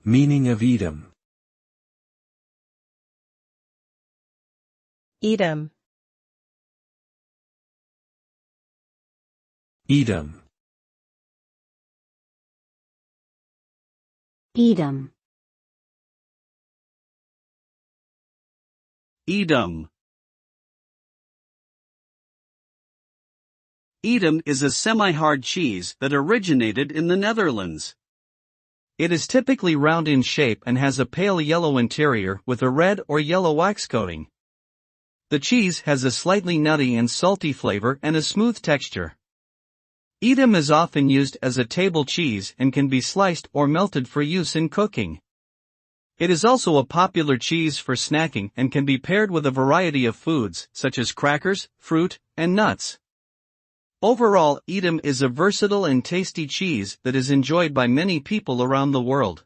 Meaning of Edam. Edam. Edam. Edam. Edam. Edam is a semi-hard cheese that originated in the Netherlands. It is typically round in shape and has a pale yellow interior with a red or yellow wax coating. The cheese has a slightly nutty and salty flavor and a smooth texture. Edam is often used as a table cheese and can be sliced or melted for use in cooking. It is also a popular cheese for snacking and can be paired with a variety of foods such as crackers, fruit, and nuts. Overall, Edam is a versatile and tasty cheese that is enjoyed by many people around the world.